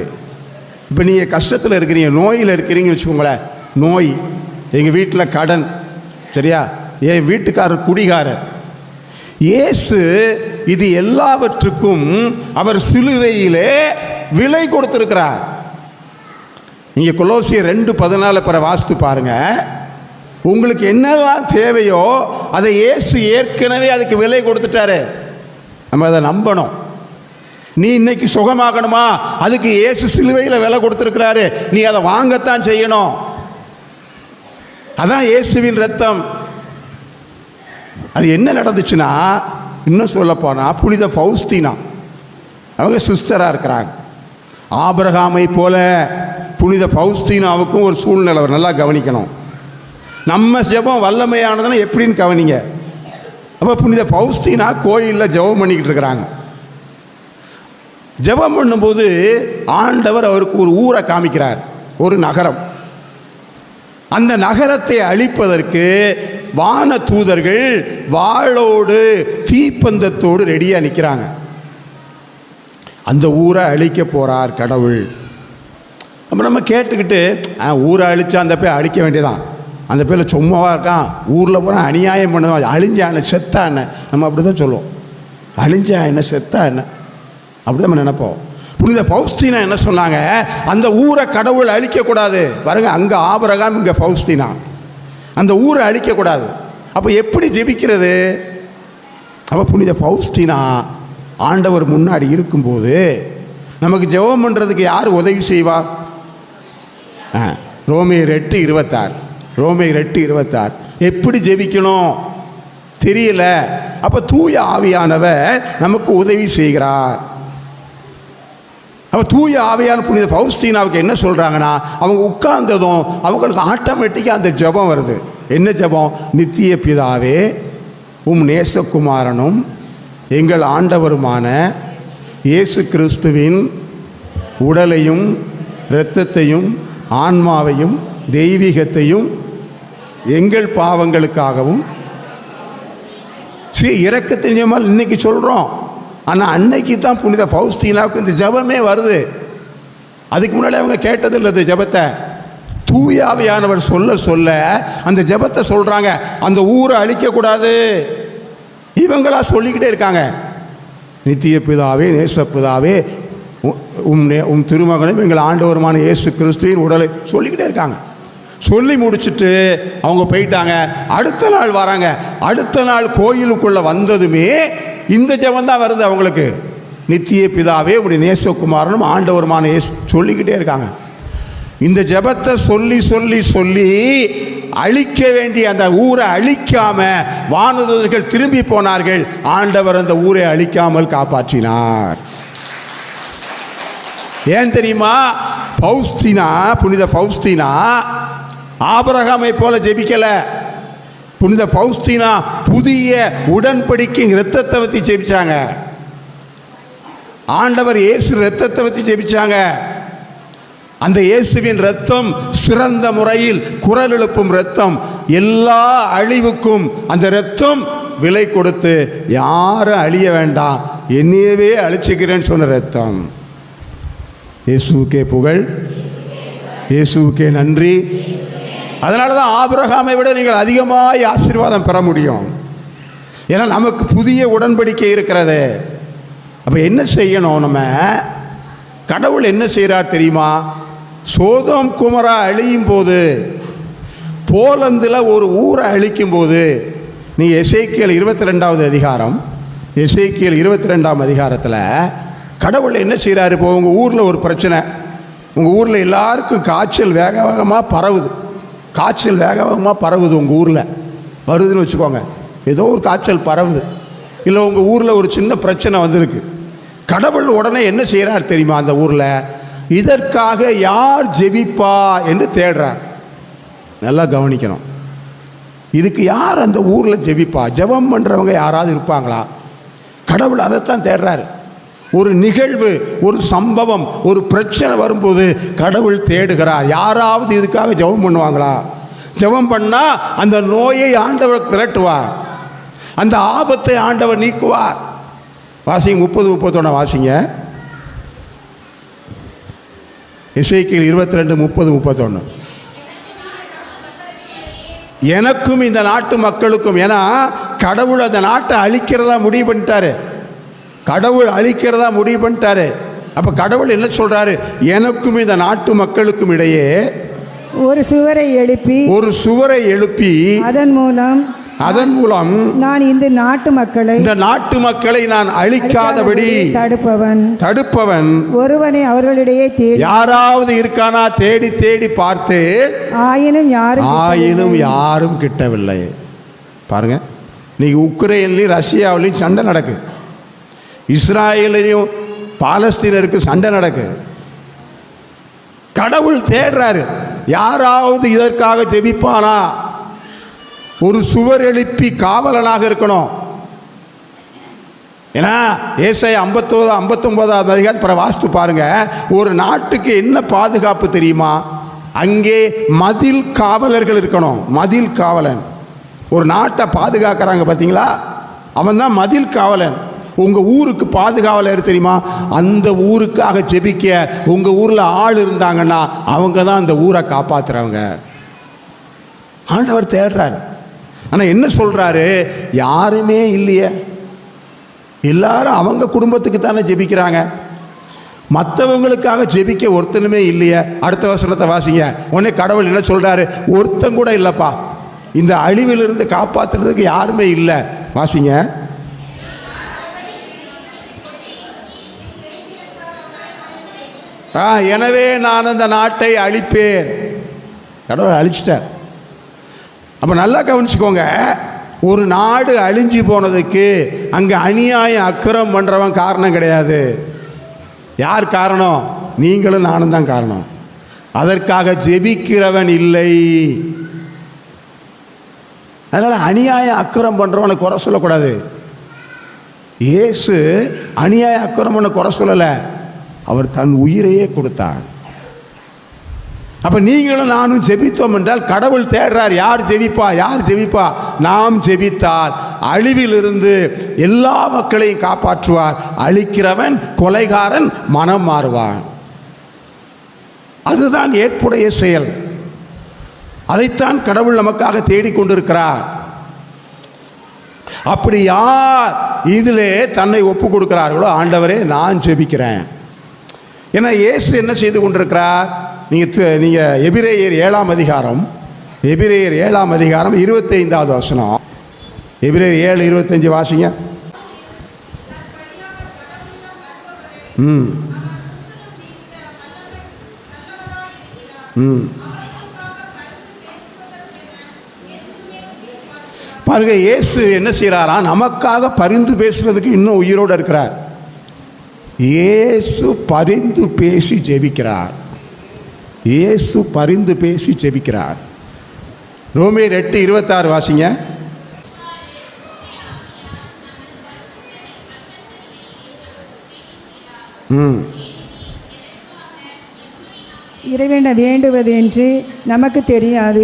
இப்போ நீங்கள் கஷ்டத்தில் இருக்கிறீங்க, நோயில் இருக்கிறீங்க வச்சுக்கோங்களேன். நோய், எங்கள் வீட்டில் கடன், சரியா, என் வீட்டுக்காரர் குடிகாரர். இயேசு இது எல்லாவற்றுக்கும் அவர் சிலுவையிலே விலை கொடுத்திருக்கிறார். நீங்கள் கொலோசியர் 2:14 வாசித்து பாருங்க. உங்களுக்கு என்னெல்லாம் தேவையோ அதை இயேசு ஏற்கனவே அதுக்கு விலை கொடுத்துட்டாரு. நம்ம அதை நம்பணும். நீ இன்னைக்கு சுகமாகணுமா? அதுக்கு இயேசு சிலுவையில் விலை கொடுத்திருக்கிறாரு. நீ அதை வாங்கத்தான் செய்யணும். அதான் இயேசுவின் இரத்தம். அது என்ன நடந்துச்சுன்னா, இன்னும் சொல்ல போனால் புனித பௌஸ்தீனா அவங்க சிஸ்டராக இருக்கிறாங்க. ஆபிரகாமை போல புனித பௌஸ்தீனாவுக்கும் ஒரு சூழ்நிலை நல்லா கவனிக்கணும். நம்ம ஜெபம் வல்லமையானதுன்னா எப்படின்னு கவனிங்க. அப்போ புனித பௌஸ்தீனா கோயிலில் ஜெபம் பண்ணிக்கிட்டு இருக்கிறாங்க. ஜெபம் பண்ணும்போது ஆண்டவர் அவருக்கு ஒரு ஊரை காமிக்கிறார், ஒரு நகரம். அந்த நகரத்தை அழிப்பதற்கு வான தூதர்கள் வாளோடு தீப்பந்தத்தோடு ரெடியாக நிற்கிறாங்க. அந்த ஊரை அழிக்க போகிறார் கடவுள். அப்போ நம்ம கேட்டுக்கிட்டு ஊரை அழிச்சா அந்த பேர் அழிக்க வேண்டியதான், அந்த பேரில் சும்மாவாக இருக்கான், ஊரில் போனால் அநியாயம் பண்ணுதான், அழிஞ்சா என்ன செத்தா என்ன, நம்ம அப்படி தான் சொல்லுவோம். அழிஞ்சா என்ன செத்தா என்ன அப்படி நம்ம நினைப்போம். புனித பௌஸ்தீனா என்ன சொன்னாங்க? அந்த ஊரை கடவுள் அழிக்கக்கூடாது. பாருங்க, அங்கே ஆபிரகாம், இங்கே பௌஸ்தீனா. அந்த ஊரை அழிக்கக்கூடாது. அப்போ எப்படி ஜெபிக்கிறது? அப்போ புனித பௌஸ்தீனா ஆண்டவர் முன்னாடி இருக்கும்போது நமக்கு ஜெபம் பண்ணுறதுக்கு யார் உதவி செய்வா? ரோமேயர் 8:26 எப்படி ஜெபிக்கணும் தெரியல. அப்போ தூய ஆவியானவர் நமக்கு உதவி செய்கிறார். அப்போ தூய ஆவியான புனித பௌஸ்தீனாவுக்கு என்ன சொல்கிறாங்கன்னா, அவங்க உட்கார்ந்ததும் அவங்களுக்கு ஆட்டோமேட்டிக்காக அந்த ஜெபம் வருது. என்ன ஜெபம்? நித்திய பிதாவே, உம் நேசகுமாரனும் எங்கள் ஆண்டவருமான இயேசு கிறிஸ்துவின் உடலையும் இரத்தத்தையும் ஆன்மாவையும் தெய்வீகத்தையும் எங்கள் பாவங்களுக்காகவும் இரக்கத்தின் ஜெபம் இன்னைக்கு சொல்கிறோம். ஆனால் அன்னைக்கு தான் புனித பௌஸ்தீனாவுக்கு இந்த ஜெபமே வருது. அதுக்கு முன்னாடி அவங்க கேட்டதில்லை இந்த ஜெபத்தை. தூயாவியானவர் சொல்ல சொல்ல அந்த ஜெபத்தை சொல்கிறாங்க. அந்த ஊரை அழிக்கக்கூடாது. இவங்களா சொல்லிக்கிட்டே இருக்காங்க, நித்திய பிதாவே, நேசப்பிதாவே, உம் திருமகனும் எங்கள் ஆண்டவருமான இயேசு கிறிஸ்துவின் உடலை சொல்லிக்கிட்டே இருக்காங்க. சொல்லி முடிச்சுட்டு அவங்க போயிட்டாங்க. அடுத்த நாள் வராங்க. அடுத்த நாள் கோயிலுக்குள்ளே வந்ததுமே இந்த ஜெபம் தான் வருது அவங்களுக்கு. நித்திய பிதாவே, உடைய நேசகுமாரனும் ஆண்டவருமான இயேசு சொல்லிக்கிட்டே இருக்காங்க. இந்த ஜெபத்தை சொல்லி சொல்லி சொல்லி அழிக்க வேண்டிய அந்த ஊரை அழிக்காம வானதூதர்கள் திரும்பி போனார்கள். ஆண்டவர் அந்த ஊரை அழிக்காமல் காப்பாற்றினார். ஏன் தெரியுமா? பௌஸ்தீனா, புனித பௌஸ்தீனா ஆபிரகாமை போல ஜெபிக்கல. புனித பௌஸ்தீனா புதிய உடன்படிக்கை இரத்தத்தை பற்றி ஜெபிச்சாங்க. ஆண்டவர் இயேசு இரத்தத்தை பற்றி ஜெபிச்சாங்க. அந்த இயேசுவின் இரத்தம் சிறந்த முறையில் குரல் எழுப்பும் இரத்தம். எல்லா அழிவுக்கும் அந்த இரத்தம் விலை கொடுத்து யாரும் அழிய வேண்டாம், என்னையவே அழிச்சுக்கிறேன்னு சொன்ன இரத்தம். இயேசுவுக்கே புகழ், இயேசுவுக்கே நன்றி. அதனால தான் ஆபிரகாமை விட நீங்கள் அதிகமாக ஆசீர்வாதம் பெற முடியும். ஏன்னா நமக்கு புதிய உடன்படிக்கை இருக்கிறது. அப்போ என்ன செய்யணும்? நம்ம கடவுள் என்ன செய்கிறார் தெரியுமா? சோதோம் குமரா அழியும் போது, போலந்தில் ஒரு ஊரை அழிக்கும் போது, நீ எசேக்கியேல் 22வது அதிகாரம், எசேக்கியேல் 22ஆம் அதிகாரத்தில் கடவுள் என்ன செய்கிறாரு? இப்போ உங்கள் ஊரில் ஒரு பிரச்சனை, உங்கள் ஊரில் எல்லாருக்கும் காய்ச்சல் வேக வேகமாக பரவுது. காய்ச்சல் வேக வேகமாக பரவுது உங்கள் ஊரில் வருதுன்னு வச்சுக்கோங்க. ஏதோ ஒரு காய்ச்சல் பரவுது. இல்லை உங்கள் ஊரில் ஒரு சின்ன பிரச்சனை வந்திருக்கு. கடவுள் உடனே என்ன செய்கிறார் தெரியுமா? அந்த ஊரில் இதற்காக யார் ஜெபிப்பா என்று தேடுறார். நல்லா கவனிக்கணும். இதுக்கு யார் அந்த ஊரில் ஜெபிப்பா? ஜெபம் பண்ணுறவங்க யாராவது இருப்பாங்களா? கடவுள் அதைத்தான் தேடுறாரு. ஒரு நிகழ்வு, ஒரு சம்பவம், ஒரு பிரச்சனை வரும்போது கடவுள் தேடுகிறார். யாராவது இதுக்காக ஜெபம் பண்ணுவாங்களா? ஜெபம் பண்ணால் அந்த நோயை ஆண்டவர் விரட்டுவார், அந்த ஆபத்தை ஆண்டவர் நீக்குவார். வாசிங்க 30-31 வாசிங்க. எசேக்கியேல் 22:30-31. எனக்கும் இந்த நாட்டு மக்களுக்கும், ஏன்னா கடவுள் அந்த நாட்டை அழிக்கிறதா முடிவு பண்ணிட்டாரு. கடவுள் அழிக்கிறதா முடிவு பண்ணிட்டாரு. அப்போ கடவுள் என்ன சொல்றாரு? எனக்கும் இந்த நாட்டு மக்களுக்கும் இடையே ஒரு சுவரை எழுப்பி அதன் மூலம் நான் இந்த நாட்டு மக்களை நான் அழிக்காதபடி தடுப்பவன் ஒருவனை அவர்களிடையே தேடி, யாராவது இருக்கானா தேடி தேடி பார்த்து, ஆயினும் யாரும் கிட்டவில்லை. பாருங்க, இன்னைக்கு உக்ரைன்லையும் ரஷ்யாவிலையும் சண்டை நடக்கு, இஸ்ராயலையும் பாலஸ்தீனருக்கு சண்டை நடக்கு. கடவுள் தேடுறாரு, யாராவது இதற்காக ஜெபிப்பானா? ஒரு சுவர் எழுப்பி காவலனாக இருக்கணும். ஏன்னா ஏசாயா 59 அதிகாரத்தில் வாஸ்து பாருங்க, ஒரு நாட்டுக்கு என்ன பாதுகாப்பு தெரியுமா? அங்கே மதில் காவலர்கள் இருக்கணும். மதில் காவலன், ஒரு நாட்டை பாதுகாக்கிறாங்க பார்த்தீங்களா, அவன் தான் மதில் காவலன். உங்கள் ஊருக்கு பாதுகாவலர் தெரியுமா? அந்த ஊருக்காக ஜெபிக்க உங்கள் ஊரில் ஆள் இருந்தாங்கன்னா அவங்க தான் அந்த ஊரை காப்பாற்றுறவங்க. ஆண்டவர் தேடுறாரு. ஆனால் என்ன சொல்கிறாரு? யாருமே இல்லையே, எல்லாரும் அவங்க குடும்பத்துக்கு தானே ஜெபிக்கிறாங்க, மற்றவங்களுக்காக ஜெபிக்க ஒருத்தனுமே இல்லையே. அடுத்த வசனத்தை வாசிங்க. உடனே கடவுள் என்ன சொல்கிறாரு? ஒருத்தன் கூட இல்லைப்பா, இந்த அழிவிலிருந்து காப்பாற்றுறதுக்கு யாருமே இல்லை. வாசிங்க. எனவே நான் அந்த நாட்டை அழிப்பேன். கடவுள் அழிச்சிட்டார். அப்போ நல்லா கவனிச்சுக்கோங்க, ஒரு நாடு அழிஞ்சு போனதுக்கு அங்கே அநியாயம் அக்கிரம் பண்ணுறவன் காரணம் கிடையாது. யார் காரணம்? நீங்களும் நானும் தான் காரணம். அதற்காக ஜெபிக்கிறவன் இல்லை. அதனால் அநியாயம் அக்கிரம் பண்ணுறவனை குறை சொல்லக்கூடாது. இயேசு அநியாயம் அக்கிரம் பண்ண குறை சொல்லலை, அவர் தன் உயிரையே கொடுத்தார். அப்போ நீங்களும் நானும் ஜெபித்தோம் என்றால் கடவுள் தேடுறார், யார் ஜெபிப்பா? நாம் ஜெபித்தால் அழிவிலிருந்து எல்லா மக்களையும் காப்பாற்றுவார். அழிக்கிறவன், கொலைகாரன் மனம் மாறுவான். அதுதான் ஏற்புடைய செயல். அதைத்தான் கடவுள் நமக்காக தேடிக்கொண்டிருக்கிறார். அப்படி யார் இதிலே தன்னை ஒப்பு கொடுக்கிறார்களோ, ஆண்டவரே நான் ஜெபிக்கிறேன். ஏன்னா இயேசு என்ன செய்து கொண்டிருக்கிறார்? நீங்கள் எபிரேயர் 7ஆம் அதிகாரம் 25வது வசனம், எபிரேயர் 7:25 வாசிங்க. பாருங்க, இயேசு என்ன செய்கிறாரா? நமக்காக பரிந்து பேசுறதுக்கு இன்னும் உயிரோடு இருக்கிறார். இயேசு பரிந்து பேசி ஜெபிக்கிறார். இயேசு பரிந்து பேசி ஜெபிக்கிறார். ரோமேயர் 8:26 வாசிங்க. இறைவனை வேண்டுவது என்று நமக்கு தெரியாது.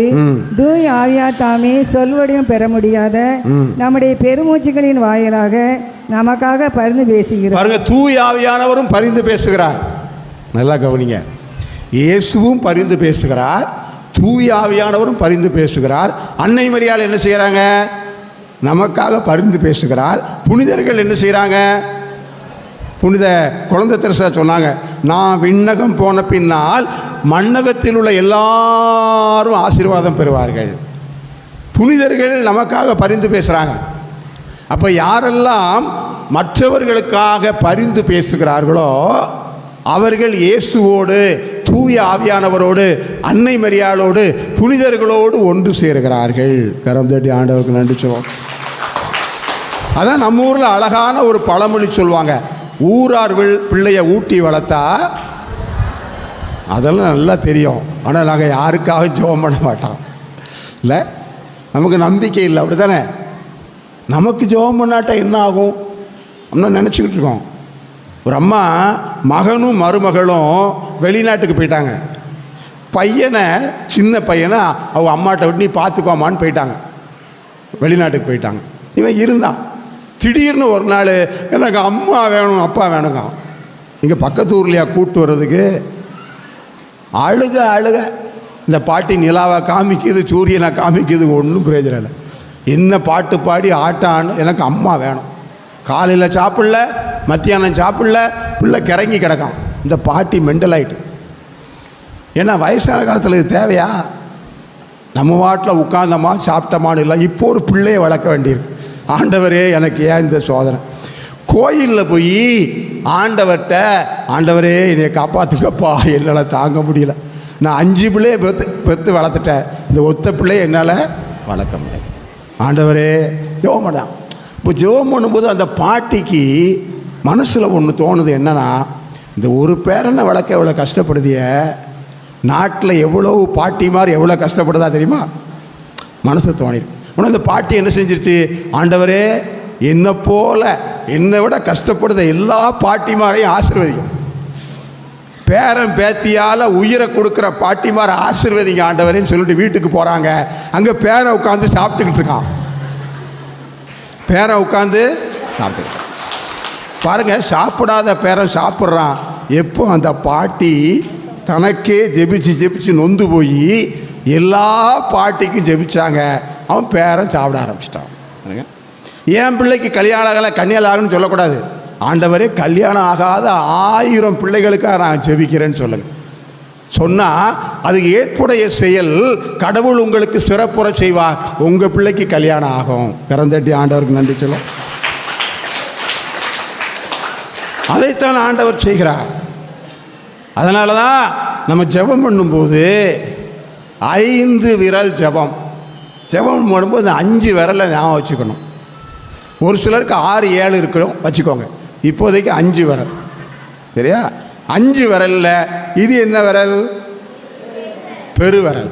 தூய் ஆவியார் தாமே சொல்வடையும் பெற முடியாத நம்முடைய பெருமூச்சுகளின் வாயிலாக நமக்காக பரிந்து பேசுகிறார். பாருங்க, தூய் ஆவியானவரும் பரிந்து பேசுகிறார். நல்லா கவனிங்க, இயேசுவும் பரிந்து பேசுகிறார், தூய் ஆவியானவரும் பரிந்து பேசுகிறார். அன்னை மரியாள் என்ன செய்கிறாங்க? நமக்காக பரிந்து பேசுகிறார். புனிதர்கள் என்ன செய்கிறாங்க? புனித குழந்தை தெரசா சொன்னாங்க, நான் விண்ணகம் போன பின்னால் மண்ணகத்தில் உள்ள எல்லாரும் ஆசீர்வாதம் பெறுவார்கள். புனிதர்கள் நமக்காக பரிந்து பேசுகிறாங்க. அப்போ யாரெல்லாம் மற்றவர்களுக்காக பரிந்து பேசுகிறார்களோ அவர்கள் இயேசுவோடு, தூய ஆவியானவரோடு, அன்னை மரியாளோடு, புனிதர்களோடு ஒன்று சேருகிறார்கள். கரம் தட்டி ஆண்டவருக்கு நன்றி சொல்லுவோம். அதான் நம்ம ஊரில் அழகான ஒரு பழமொழி சொல்லுவாங்க, ஊரார் பிள்ளைய ஊட்டி வளர்த்தா. அதெல்லாம் நல்லா தெரியும். ஆனால் நாங்கள் யாருக்காக ஜெபம் பண்ண மாட்டோம். இல்லை, நமக்கு நம்பிக்கை இல்லை, அப்படி தானே? நமக்கு ஜெபம் பண்ணாட்டா என்ன ஆகும் அப்படின்னு நினச்சிக்கிட்டு இருக்கோம். ஒரு அம்மா மகனும் மருமகளும் வெளிநாட்டுக்கு போயிட்டாங்க. பையனை, சின்ன பையனை அவங்க அம்மாட்ட விட்டு நீ பார்த்துக்கோமான்னு போயிட்டாங்க. வெளிநாட்டுக்கு போயிட்டாங்க. இவன் இருந்தான். திடீர்னு ஒரு நாள் எனக்கு அம்மா வேணும், அப்பா வேணுங்க. இங்கே பக்கத்து ஊர்லையா கூப்பிட்டு வர்றதுக்கு அழுக அழுக. இந்த பாட்டி நிலாவை காமிக்குது, சூரியனை காமிக்குது, ஒன்றும் பிரயோஜனம் இல்லை. என்ன பாட்டு பாடி ஆட்டான்னு, எனக்கு அம்மா வேணும். காலையில் சாப்பிடல, மத்தியானம் சாப்பிடல, பிள்ளை கிறங்கி கிடக்கான். இந்த பாட்டி மெண்டல் ஆகிட்டு. ஏன்னா வயசான காலத்தில் இது தேவையா? நம்ம வாட்டில் உட்கார்ந்தோமா சாப்பிட்டோமான்னு இல்லை. இப்போ ஒரு பிள்ளையை வளர்க்க வேண்டியிருக்கு. ஆண்டவரே எனக்கு ஏன் இந்த சோதனை? கோயிலில் போய் ஆண்டவர்கிட்ட, ஆண்டவரே என்னை காப்பாற்றுக்கப்பா, என்னால் தாங்க முடியல, நான் 5 பிள்ளையை பெற்று வளர்த்துட்டேன், இந்த ஒத்த பிள்ளையை என்னால் வளர்க்க முடியல, ஆண்டவரே ஜெபம் பண்ணான். இப்போ ஜெபம் பண்ணும்போது அந்த பாட்டிக்கு மனசில் ஒன்று தோணுது, என்னன்னா இந்த ஒரு பேரனை வளர்க்க எவ்வளோ கஷ்டப்படுதிய, நாட்டில் எவ்வளோ பாட்டி மாதிரி எவ்வளோ கஷ்டப்படுதா தெரியுமா? மனசு தோணிருக்கு. ஆனால் இந்த பாட்டி என்ன செஞ்சிருச்சு? ஆண்டவரே என்னை போல என்னை விட கஷ்டப்படுத எல்லா பாட்டிமாரையும் ஆசீர்வதிக்கும், பேரன் பேத்தியால் உயிரை கொடுக்குற பாட்டிமாரை ஆசீர்வதிங்க ஆண்டவரேன்னு சொல்லிட்டு வீட்டுக்கு போகிறாங்க. அங்கே பேரை உட்காந்து சாப்பிட்டுக்கிட்டு இருக்கான். பேரை உட்காந்து சாப்பிட்டு பாருங்க, சாப்பிடாத பேரன் சாப்பிட்றான். எப்போ அந்த பாட்டி தனக்கே ஜெபிச்சு ஜெபிச்சு நொந்து போய் எல்லா பாட்டிக்கும் ஜெபிச்சாங்க, அவன் பேரன் சாப்பிட ஆரம்பிச்சிட்டான். என் பிள்ளைக்கு கல்யாணம் ஆகலை, கல்யாணம் ஆகணும்னு சொல்லக்கூடாது. ஆண்டவரே கல்யாணம் ஆகாத 1000 பிள்ளைகளுக்காக நான் ஜெபிக்கிறேன்னு சொல்லுங்க. சொன்னால் அதுக்கு ஏற்புடைய செயல் கடவுள் உங்களுக்கு சிறப்புற செய்வார். உங்கள் பிள்ளைக்கு கல்யாணம் ஆகும். கரந்தட்டி ஆண்டவருக்கு நன்றி சொல்லும். அதைத்தான் ஆண்டவர் செய்கிறார். அதனால தான் நம்ம ஜெபம் பண்ணும்போது 5 விரல் ஜெபம் பண்ணும்போது 5 விரலை ஞாபகம் வச்சுக்கணும். ஒரு சிலருக்கு 6, 7 இருக்கணும், வச்சுக்கோங்க. இப்போதைக்கு 5 விரல், சரியா? 5 விரலில் இது என்ன விரல்? பெருவிரல்.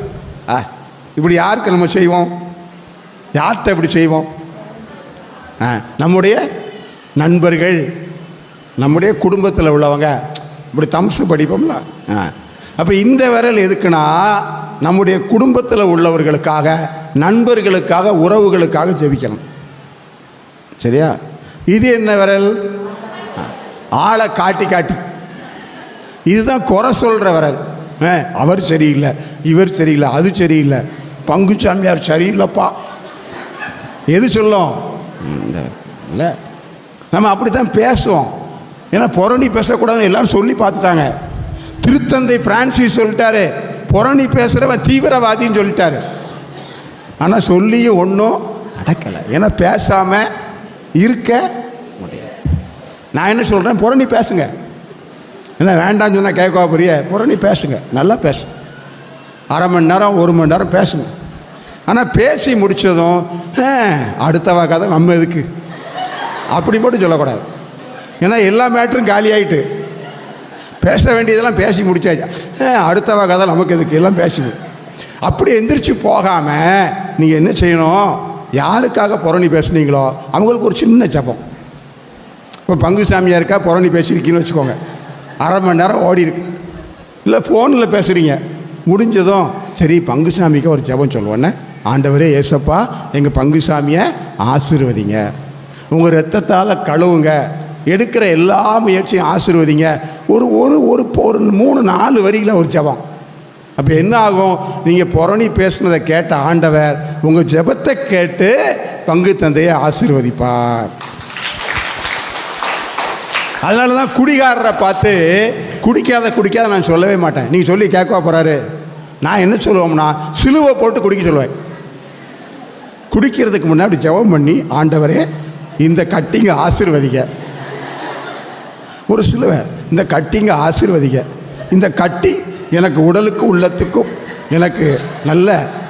இப்படி யாருக்கு நம்ம செய்வோம்? யார்கிட்ட இப்படி செய்வோம்? நம்முடைய நண்பர்கள், நம்முடைய குடும்பத்தில் உள்ளவங்க, இப்படி தம்சு படிப்போம்ல. அப்போ இந்த விரல் எதுக்குன்னா நம்முடைய குடும்பத்தில் உள்ளவர்களுக்காக, நண்பர்களுக்காக, உறவுகளுக்காக ஜெபிக்கணும், சரியா? இது என்ன விரல்? ஆளை காட்டி காட்டி, இதுதான் குறை சொல்கிற விரல். அவர் சரியில்லை, இவர் சரியில்லை, அது சரியில்லை, பங்குச்சாமியார் சரியில்லைப்பா எது சொல்லும் இல்லை, நம்ம அப்படி தான் பேசுவோம். ஏன்னா புரணி பேசக்கூடாதுன்னு எல்லாரும் சொல்லி பார்த்துட்டாங்க. திருத்தந்தை பிரான்சிஸ் சொல்லிட்டாரு, புரணி பேசுகிறவன் தீவிரவாதின்னு சொல்லிட்டாரு. ஆனால் சொல்லியும் ஒன்றும் நடக்கலை. ஏன்னா பேசாமல் இருக்க முடியாது. நான் என்ன சொல்கிறேன், புரணி பேசுங்க. என்ன வேண்டாம்னு சொன்னால் கேட்கவா புரிய? புரணி பேசுங்க, நல்லா பேசுங்க. அரை மணி நேரம் 1 மணி நேரம் பேசுங்க. ஆனால் பேசி முடித்ததும் அடுத்தவா கதை நம்ம எதுக்கு அப்படி மட்டும் சொல்லக்கூடாது. ஏன்னா எல்லா மேட்டரும் காலி ஆகிட்டு, பேச வேண்டியதெல்லாம் பேசி முடிச்சாச்சு. அடுத்தவா கதை நமக்கு எதுக்கு, எல்லாம் பேசி அப்படி எந்திரிச்சு போகாமல் நீங்கள் என்ன செய்யணும், யாருக்காக புரணி பேசுனீங்களோ அவங்களுக்கு ஒரு சின்ன ஜபம். இப்போ பங்குசாமியாக இருக்கா புரணி பேசியிருக்கீங்கன்னு வச்சுக்கோங்க, அரை மணி நேரம் ஓடி இருக்கு. இல்லை ஃபோனில் பேசுகிறீங்க, முடிஞ்சதும் சரி பங்குசாமிக்கு ஒரு ஜபம் சொல்லுவேன்னே, ஆண்டவரே ஏசப்பா எங்கள் பங்குசாமியை ஆசீர்வதிங்க, உங்கள் இரத்தத்தால் கழுவுங்க, எடுக்கிற எல்லா முயற்சியும் ஆசீர்வதிங்க. ஒரு ஒரு ஒரு ஒரு 3-4 வரியில் ஒரு ஜபம். அப்போ என்ன ஆகும், நீங்கள் புரணி பேசுனதை கேட்ட ஆண்டவர் உங்கள் ஜபத்தை கேட்டு பங்கு தந்தையை ஆசீர்வதிப்பார். அதனால தான் குடிகாரரை பார்த்து குடிக்காத நான் சொல்லவே மாட்டேன். நீங்கள் சொல்லி கேட்கவா போகிறாரு? நான் என்ன சொல்லுவோம்னா சிலுவை போட்டு குடிக்க சொல்லுவேன். குடிக்கிறதுக்கு முன்னாடி ஜெபம் பண்ணி, ஆண்டவரே இந்த கட்டிங்க ஆசீர்வதிங்க, ஒரு சிலுவை இந்த கட்டிங்க ஆசீர்வதிங்க, இந்த கட்டி எனக்கு உடலுக்கு உள்ளத்துக்கும் எனக்கு நல்ல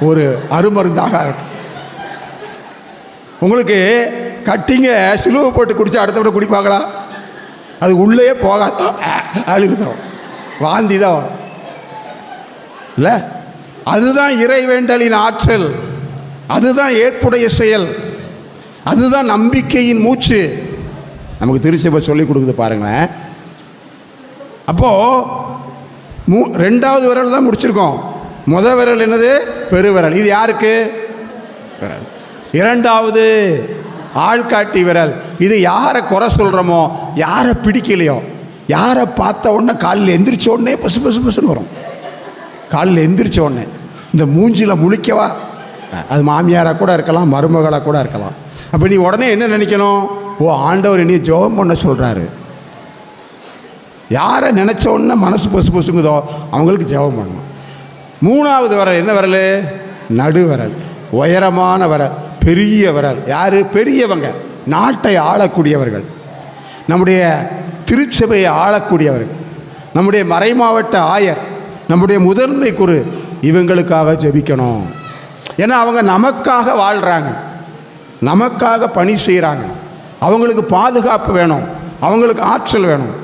ஒரு அருமருந்தாக இருக்கும். உங்களுக்கு கட்டிங்க சிலுவை போட்டு குடித்தா அடுத்தவரை குடிப்பாங்களா? அது உள்ளே போகாத அழுகுதுறோம், வாந்தி தான் வரும் இல்லை. அதுதான் இறைவேண்டலின் ஆற்றல், அதுதான் ஏற்புடைய செயல், அதுதான் நம்பிக்கையின் மூச்சு. நமக்கு திருச்சபை சொல்லிக் கொடுக்குது பாருங்களேன். அப்போது 2வது விரல் தான் முடிச்சிருக்கோம். முதல் விரல் என்னது? பெருவிரல். இது யாருக்கு? 2வது ஆள்காட்டி விரல். இது யாரை குறை சொல்கிறோமோ, யாரை பிடிக்கலையோ, யாரை பார்த்த உடனே காலையில் எந்திரிச்ச உடனே பசு பசு பசுன்னு வரும். காலையில் எந்திரிச்ச உடனே இந்த மூஞ்சியில் முழிக்கவா, அது மாமியாராக கூட இருக்கலாம், மருமகளாக கூட இருக்கலாம். அப்போ நீ உடனே என்ன நினைக்கணும், ஓ ஆண்டவர் என்னைய ஜெபம் பண்ண சொல்கிறாரு. யாரை நினச்ச உடனே மனசு பசு பசுங்குதோ அவங்களுக்கு ஜெபம் பண்ணணும். 3வது விரல் என்ன விரல்? நடு விரல், உயரமான விரல், பெரிய விரல். யார்? பெரியவங்க, நாட்டை ஆளக்கூடியவர்கள், நம்முடைய திருச்சபையை ஆளக்கூடியவர்கள், நம்முடைய மறைமாவட்ட ஆயர், நம்முடைய முதன்மை குரு. இவங்களுக்காக ஜெபிக்கணும். ஏன்னா அவங்க நமக்காக வாழ்கிறாங்க, நமக்காக பணி செய்கிறாங்க. அவங்களுக்கு பாதுகாப்பு வேணும், அவங்களுக்கு ஆற்றல் வேணும்.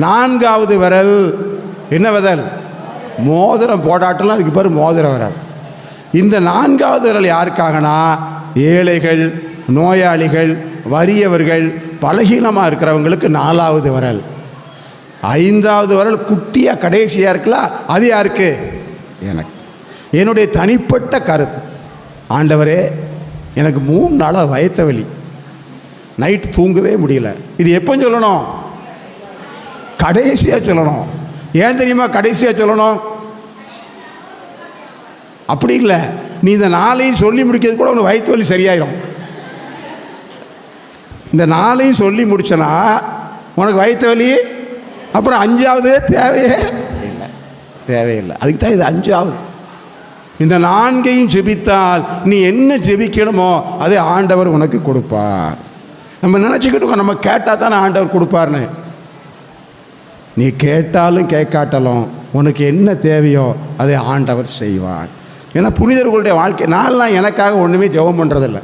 4வது விரல் என்ன விரல்? மோதிரம் போடாட்டெல்லாம் அதுக்கு பேர் மோதிர விரல். இந்த 4வது விரல் யாருக்காகனா ஏழைகள், நோயாளிகள், வறியவர்கள், பலகீனமாக இருக்கிறவங்களுக்கு 4வது விரல். 5வது விரல் குட்டியாக கடைசியாக இருக்கலாம், அது யாருக்கு? எனக்கு. என்னுடைய தனிப்பட்ட கருத்து, ஆண்டவரே எனக்கு 3 நாளாக வயிற்று வலி, நைட்டு தூங்கவே முடியல. இது எப்போ சொல்லணும்? கடைசியாக சொல்லணும். ஏன் தெரியுமா கடைசியாக சொல்லணும்? அப்படி இல்லை, நீ இந்த 4ஐயும் சொல்லி முடிக்கிறது கூட உனக்கு வயிற்று வலி சரியாயிடும். இந்த 4ஐயும் சொல்லி முடிச்சனா உனக்கு வயிற்று வலி, அப்புறம் 5வது தேவையே இல்லை, தேவையில்லை. அதுக்கு தான் இது 5வது. இந்த 4ஐயும் ஜெபித்தால் நீ என்ன ஜெபிக்கணுமோ அதை ஆண்டவர் உனக்கு கொடுப்பார். நம்ம நினச்சிக்கிட்டு நம்ம கேட்டால் தானே ஆண்டவர் கொடுப்பார்னு. நீ கேட்டாலும் கேட்காட்டாலும் உனக்கு என்ன தேவையோ அதை ஆண்டவர் செய்வார். ஏன்னா புனிதர்களுடைய வாழ்க்கை, நான்லாம் எனக்காக ஒன்றுமே ஜெபம் பண்ணுறதில்லை,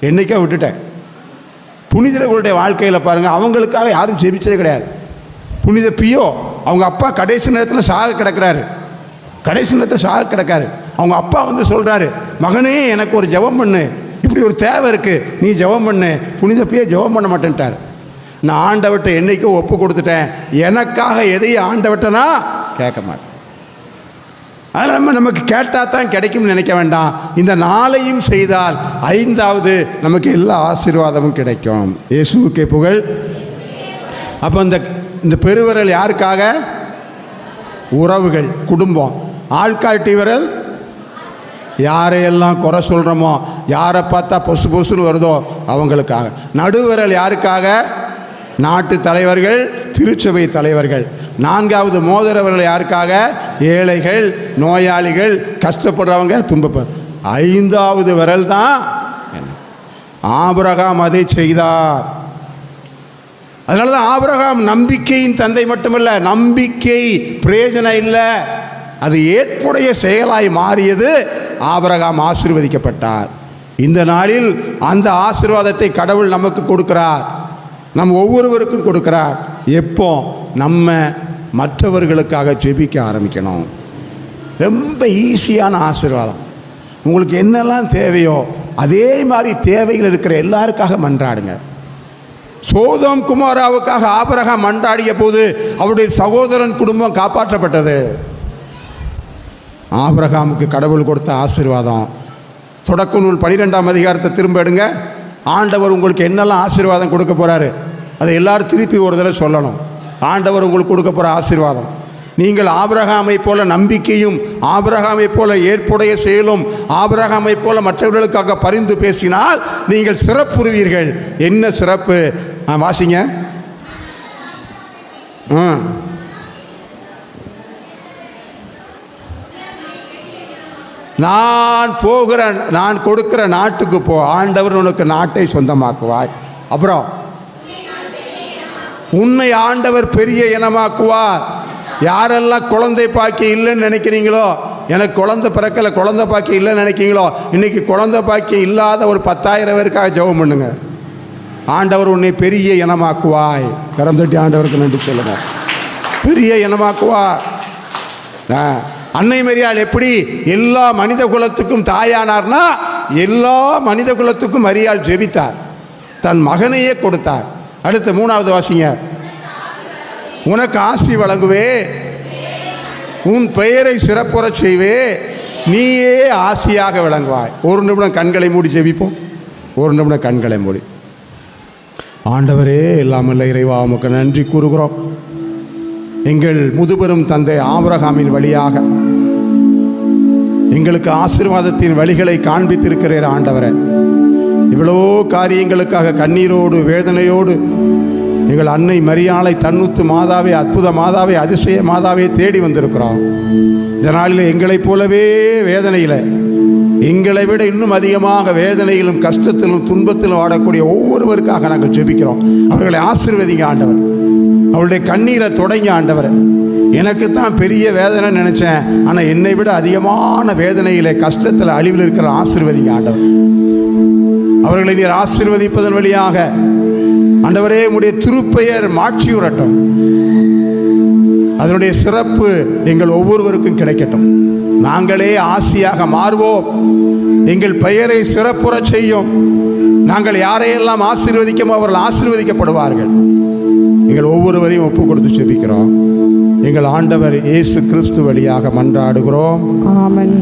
என்றைக்கோ விட்டுட்டேன். புனிதர்களுடைய வாழ்க்கையில் பாருங்கள், அவங்களுக்காக யாரும் ஜெபிச்சதே கிடையாது. புனித பியோ அவங்க அப்பா கடைசி நேரத்தில் சாக கிடக்கிறாரு, கடைசி நேரத்தில் சாக கிடக்காரு. அவங்க அப்பா வந்து சொல்கிறாரு, மகனே எனக்கு ஒரு ஜெபம் பண்ணு, இப்படி ஒரு தேவை இருக்குது, நீ ஜெபம் பண்ணு. புனித பியோ ஜெபம் பண்ண மாட்டேன்ட்டார். நான் ஆண்டவர்கிட்ட என்றைக்கோ ஒப்பு கொடுத்துட்டேன், எனக்காக எதையும் ஆண்டவர்கிட்டனா கேட்க மாட்டேன். அதனால் நமக்கு கேட்டால் தான் கிடைக்கும்னு நினைக்க வேண்டாம். இந்த 4ஐயும் செய்தால் 5வது நமக்கு எல்லா ஆசீர்வாதமும் கிடைக்கும். இயேசுவுக்கே புகழ். அப்போ இந்த பெருவிரல் யாருக்காக? உறவுகள், குடும்பம். ஆள்காட்டி விரல் யாரையெல்லாம் குறை சொல்கிறோமோ, யாரை பார்த்தா பொசு பொசுன்னு வருதோ அவங்களுக்காக. நடுவிரல் யாருக்காக? நாட்டு தலைவர்கள், திருச்சபை தலைவர்கள். 4வது மோதிரவர்கள் யாருக்காக? ஏழைகள், நோயாளிகள், கஷ்டப்படுறவங்க, துன்பப்படுற. 5வது விரல் தான் ஆபிரகாம் அதை செய்தார். அதனால தான் ஆபிரகாம் நம்பிக்கையின் தந்தை மட்டுமல்ல, நம்பிக்கை பிரயோஜனம் இல்லை, அது ஏற்புடைய செயலாய் மாறியது. ஆபிரகாம் ஆசீர்வதிக்கப்பட்டார். இந்த நாளில் அந்த ஆசீர்வாதத்தை கடவுள் நமக்கு கொடுக்கிறார், நம் ஒவ்வொருவருக்கும் கொடுக்கிறார். எப்போ? நம்ம மற்றவர்களுக்காக ஜெபிக்க ஆரம்பிக்கணும். ரொம்ப ஈஸியான ஆசீர்வாதம். உங்களுக்கு என்னெல்லாம் தேவையோ அதே மாதிரி தேவைகள் இருக்கிற எல்லாருக்காக மன்றாடுங்க. சோதோம் குமாராவுக்காக ஆபிரகாம் மன்றாடிய போது அவருடைய சகோதரன் குடும்பம் காப்பாற்றப்பட்டது. ஆபிரகாமுக்கு கடவுள் கொடுத்த ஆசீர்வாதம். தொடக்க நூல் 12ஆம் அதிகாரத்தை திரும்ப எடுங்க. ஆண்டவர் உங்களுக்கு என்னெல்லாம் ஆசீர்வாதம் கொடுக்க போகிறாரு அதை எல்லாரும் திருப்பி ஒரு தடவை சொல்லணும். ஆண்டவர் உங்களுக்கு கொடுக்க போகிற ஆசீர்வாதம், நீங்கள் ஆபிரகாமை போல நம்பிக்கையும், ஆபிரகாமை போல ஏற்புடைய செயலும், ஆபிரகாமை போல மற்றவர்களுக்காக பரிந்து பேசினால் நீங்கள் சிறப்புறுவீர்கள். என்ன சிறப்பு? வாசிங்க. நான் கொடுக்கிற நாட்டுக்கு போ, ஆண்டவர் உனக்கு நாட்டை சொந்தமாக்குவாய். அப்புறம் உன்னை ஆண்டவர் பெரிய இனமாக்குவார். யாரெல்லாம் குழந்தை பாக்கியம் இல்லைன்னு நினைக்கிறீங்களோ, எனக்கு குழந்தை பிறக்கலை, குழந்தை பாக்கியம் இல்லைன்னு நினைக்கிறீங்களோ, இன்னைக்கு குழந்தை பாக்கியம் இல்லாத ஒரு 10,000 பேருக்காக ஜெபம் பண்ணுங்க. ஆண்டவர் உன்னை பெரிய இனமாக்குவாய். கரந்தட்டி ஆண்டவருக்கு நன்றி சொல்லுங்க. பெரிய இனமாக்குவார். அன்னை மரியாள் எப்படி எல்லா மனித குலத்துக்கும் தாயானார்னா, எல்லா மனித குலத்துக்கும் மரியாள் ஜெபித்தார், தன் மகனையே கொடுத்தார். அடுத்து 3வது வாசிங்க. உனக்கு ஆசி வழங்குவே, உன் பெயரை சிறப்புறச் செய்வே, நீயே ஆசியாக விளங்குவாய். ஒரு நிமிடம் கண்களை மூடி ஜெபிப்போம். ஒரு நிமிடம் கண்களை மூடி. ஆண்டவரே, எல்லாமல்ல இறைவா, உமக்கு நன்றி கூறுகிறோம். எங்கள் முதுபெரும் தந்தை ஆபிரகாமின் வழியாக எங்களுக்கு ஆசீர்வாதத்தின் வழிகளை காண்பித்திருக்கிறீர் ஆண்டவரே. இவ்வளோ காரியங்களுக்காக கண்ணீரோடு வேதனையோடு எங்கள் அன்னை மரியாளை, தன்னுத்து மாதாவே, அற்புத மாதாவே, அதிசய மாதாவே தேடி வந்திருக்கிறோம். இதனால எங்களைப் போலவே வேதனையில், எங்களை விட இன்னும் அதிகமாக வேதனையிலும் கஷ்டத்திலும் துன்பத்திலும் வாடக்கூடிய ஒவ்வொருவருக்காக நாங்கள் ஜெபிக்கிறோம். அவர்களை ஆசீர்வதிங்க ஆண்டவர். அவருடைய கண்ணீரை தொடங்கி ஆண்டவர். எனக்கு தான் பெரிய வேதனை நினச்சேன், ஆனால் என்னை விட அதிகமான வேதனையிலே, கஷ்டத்தில், அழிவில் இருக்கிற ஆசீர்வதிங்க ஆண்டவர். அவர்களை நீர் ஆசீர்வதிப்பதன் வழியாக ஆண்டவரே உம்முடைய திருப்பெயர் மாட்சியுறட்டும். அதனுடைய சிறப்பு எங்கள் ஒவ்வொருவருக்கும் கிடைக்கட்டும். நாங்களே ஆசியாக மாறுவோம். எங்கள் பெயரை சிறப்புறச் செய்யும். நாங்கள் யாரையெல்லாம் ஆசீர்வதிக்கமோ அவர்கள் ஆசீர்வதிக்கப்படுவார்கள். எங்கள் ஒவ்வொருவரையும் ஒப்பு கொடுத்து ஜெபிக்கிறோம். எங்கள் ஆண்டவர் இயேசு கிறிஸ்து வழியாக மன்றாடுகிறோம். ஆமென்.